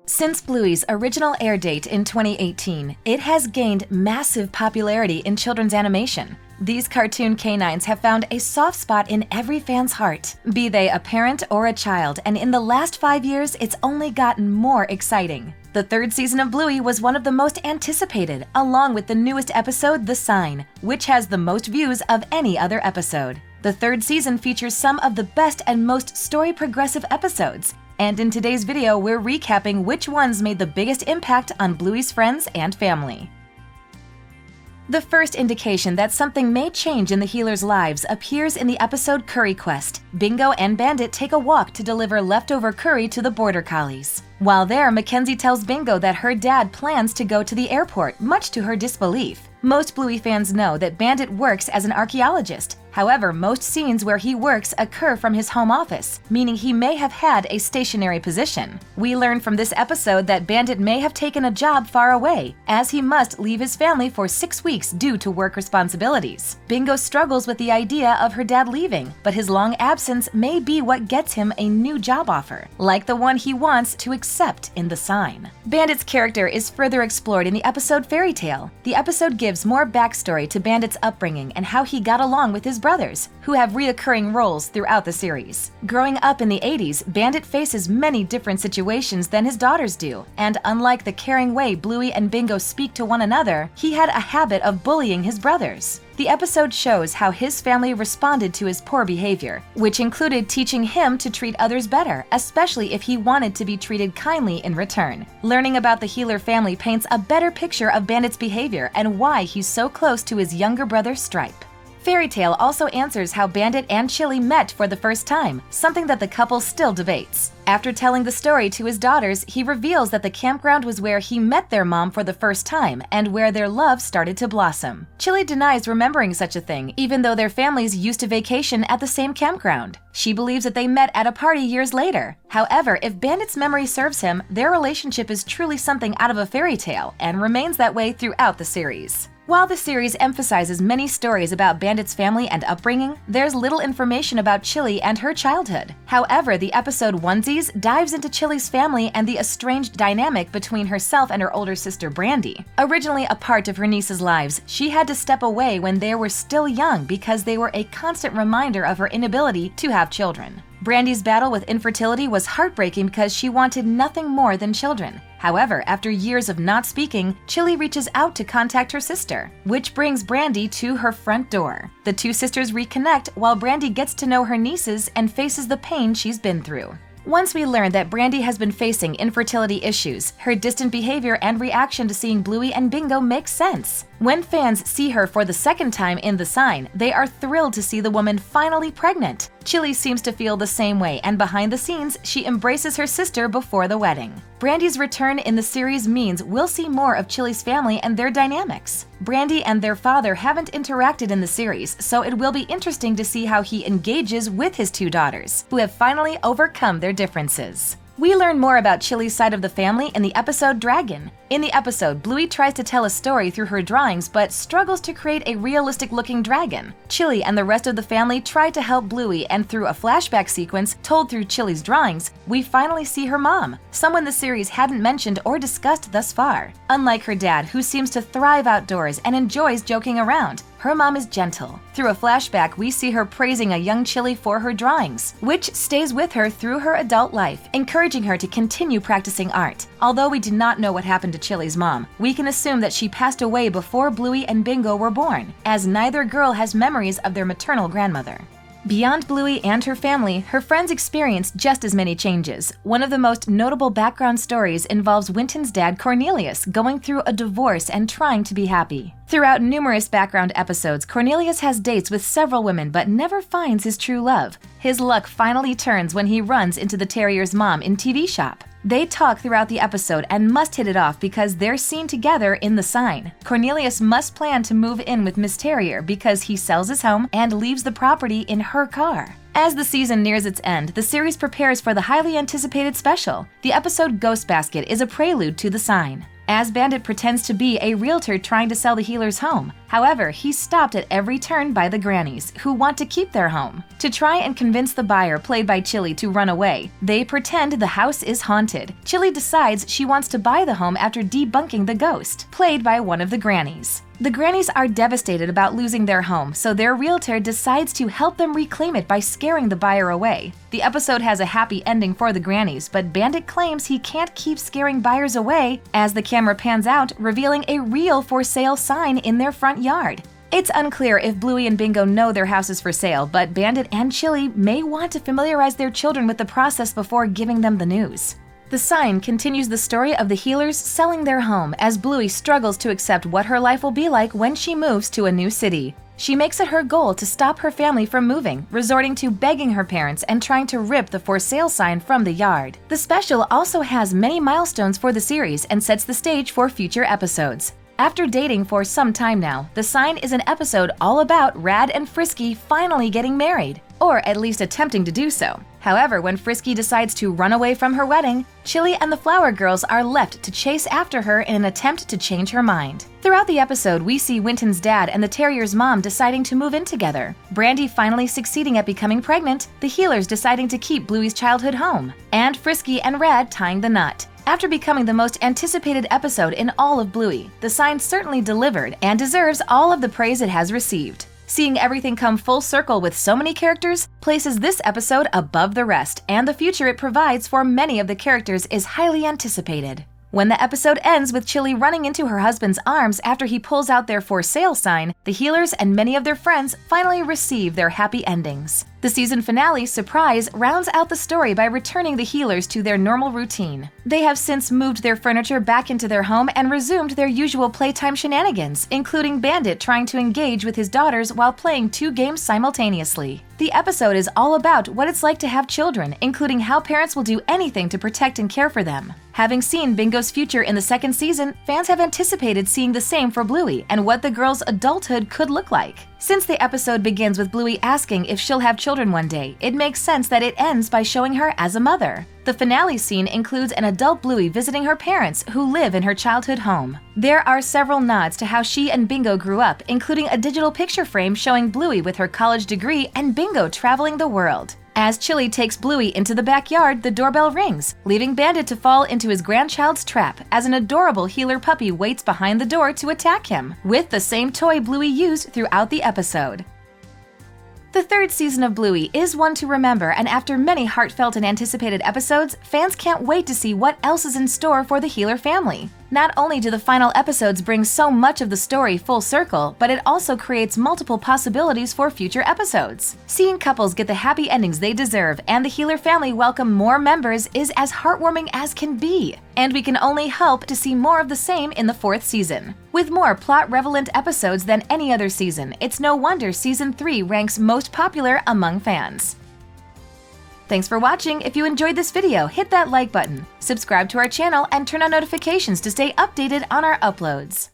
Since Bluey's original air date in 2018, it has gained massive popularity in children's animation. These cartoon canines have found a soft spot in every fan's heart, be they a parent or a child, and in the last 5 years, it's only gotten more exciting. The third season of Bluey was one of the most anticipated, along with the newest episode, The Sign, which has the most views of any other episode. The third season features some of the best and most story-progressive episodes, and in today's video, we're recapping which ones made the biggest impact on Bluey's friends and family. The first indication that something may change in the healers' lives appears in the episode Curry Quest. Bingo and Bandit take a walk to deliver leftover curry to the border collies. While there, Mackenzie tells Bingo that her dad plans to go to the airport, much to her disbelief. Most Bluey fans know that Bandit works as an archaeologist. However, most scenes where he works occur from his home office, meaning he may have had a stationary position. We learn from this episode that Bandit may have taken a job far away, as he must leave his family for 6 weeks due to work responsibilities. Bingo struggles with the idea of her dad leaving, but his long absence may be what gets him a new job offer, like the one he wants to accept in The Sign. Bandit's character is further explored in the episode Fairy Tale. The episode gives more backstory to Bandit's upbringing and how he got along with his brothers, who have reoccurring roles throughout the series. Growing up in the 80s, Bandit faces many different situations than his daughters do, and unlike the caring way Bluey and Bingo speak to one another, he had a habit of bullying his brothers. The episode shows how his family responded to his poor behavior, which included teaching him to treat others better, especially if he wanted to be treated kindly in return. Learning about the Healer family paints a better picture of Bandit's behavior and why he's so close to his younger brother Stripe. Fairy Tale also answers how Bandit and Chili met for the first time, something that the couple still debates. After telling the story to his daughters, he reveals that the campground was where he met their mom for the first time and where their love started to blossom. Chili denies remembering such a thing, even though their families used to vacation at the same campground. She believes that they met at a party years later. However, if Bandit's memory serves him, their relationship is truly something out of a fairy tale and remains that way throughout the series. While the series emphasizes many stories about Bandit's family and upbringing, there's little information about Chili and her childhood. However, the episode Onesies dives into Chili's family and the estranged dynamic between herself and her older sister Brandy. Originally a part of her niece's lives, she had to step away when they were still young because they were a constant reminder of her inability to have children. Brandy's battle with infertility was heartbreaking because she wanted nothing more than children. However, after years of not speaking, Chili reaches out to contact her sister, which brings Brandy to her front door. The two sisters reconnect while Brandy gets to know her nieces and faces the pain she's been through. Once we learn that Brandy has been facing infertility issues, her distant behavior and reaction to seeing Bluey and Bingo makes sense. When fans see her for the second time in The Sign, they are thrilled to see the woman finally pregnant. Chili seems to feel the same way, and behind the scenes, she embraces her sister before the wedding. Brandy's return in the series means we'll see more of Chili's family and their dynamics. Brandy and their father haven't interacted in the series, so it will be interesting to see how he engages with his two daughters, who have finally overcome their differences. We learn more about Chili's side of the family in the episode Dragon. In the episode, Bluey tries to tell a story through her drawings but struggles to create a realistic-looking dragon. Chili and the rest of the family try to help Bluey, and through a flashback sequence told through Chili's drawings, we finally see her mom, someone the series hadn't mentioned or discussed thus far. Unlike her dad, who seems to thrive outdoors and enjoys joking around, her mom is gentle. Through a flashback, we see her praising a young Chili for her drawings, which stays with her through her adult life, encouraging her to continue practicing art. Although we do not know what happened to Chili's mom, we can assume that she passed away before Bluey and Bingo were born, as neither girl has memories of their maternal grandmother. Beyond Bluey and her family, her friends experience just as many changes. One of the most notable background stories involves Winton's dad Cornelius going through a divorce and trying to be happy. Throughout numerous background episodes, Cornelius has dates with several women but never finds his true love. His luck finally turns when he runs into the terrier's mom in TV shop. They talk throughout the episode and must hit it off because they're seen together in The Sign. Cornelius must plan to move in with Miss Terrier because he sells his home and leaves the property in her car. As the season nears its end, the series prepares for the highly anticipated special. The episode Ghost Basket is a prelude to The Sign. as Bandit pretends to be a realtor trying to sell the healer's home. However, he's stopped at every turn by the grannies, who want to keep their home. To try and convince the buyer, played by Chili, to run away, they pretend the house is haunted. Chili decides she wants to buy the home after debunking the ghost, played by one of the grannies. The grannies are devastated about losing their home, so their realtor decides to help them reclaim it by scaring the buyer away. The episode has a happy ending for the grannies, but Bandit claims he can't keep scaring buyers away as the camera pans out, revealing a real for sale sign in their front yard. It's unclear if Bluey and Bingo know their house is for sale, but Bandit and Chili may want to familiarize their children with the process before giving them the news. The sign continues the story of the healers selling their home as Bluey struggles to accept what her life will be like when she moves to a new city. She makes it her goal to stop her family from moving, resorting to begging her parents and trying to rip the for sale sign from the yard. The special also has many milestones for the series and sets the stage for future episodes. After dating for some time now, The Sign is an episode all about Rad and Frisky finally getting married, or at least attempting to do so. However, when Frisky decides to run away from her wedding, Chili and the Flower Girls are left to chase after her in an attempt to change her mind. Throughout the episode, we see Winton's dad and the Terrier's mom deciding to move in together, Brandy finally succeeding at becoming pregnant, the healers deciding to keep Bluey's childhood home, and Frisky and Rad tying the knot. After becoming the most anticipated episode in all of Bluey, The Sign certainly delivered and deserves all of the praise it has received. Seeing everything come full circle with so many characters places this episode above the rest, and the future it provides for many of the characters is highly anticipated. When the episode ends with Chili running into her husband's arms after he pulls out their for sale sign, the healers and many of their friends finally receive their happy endings. The season finale, Surprise, rounds out the story by returning the healers to their normal routine. They have since moved their furniture back into their home and resumed their usual playtime shenanigans, including Bandit trying to engage with his daughters while playing 2 games simultaneously. The episode is all about what it's like to have children, including how parents will do anything to protect and care for them. Having seen Bingo's future in the 2nd season, fans have anticipated seeing the same for Bluey and what the girl's adulthood could look like. Since the episode begins with Bluey asking if she'll have children one day, it makes sense that it ends by showing her as a mother. The finale scene includes an adult Bluey visiting her parents who live in her childhood home. There are several nods to how she and Bingo grew up, including a digital picture frame showing Bluey with her college degree and Bingo traveling the world. As Chili takes Bluey into the backyard, the doorbell rings, leaving Bandit to fall into his grandchild's trap as an adorable healer puppy waits behind the door to attack him, with the same toy Bluey used throughout the episode. The 3rd season of Bluey is one to remember, and after many heartfelt and anticipated episodes, fans can't wait to see what else is in store for the Healer family. Not only do the final episodes bring so much of the story full circle, but it also creates multiple possibilities for future episodes. Seeing couples get the happy endings they deserve and the Healer family welcome more members is as heartwarming as can be, and we can only hope to see more of the same in the 4th season. With more plot-relevant episodes than any other season, it's no wonder Season 3 ranks most popular among fans. Thanks for watching. If you enjoyed this video, hit that like button, subscribe to our channel, and turn on notifications to stay updated on our uploads.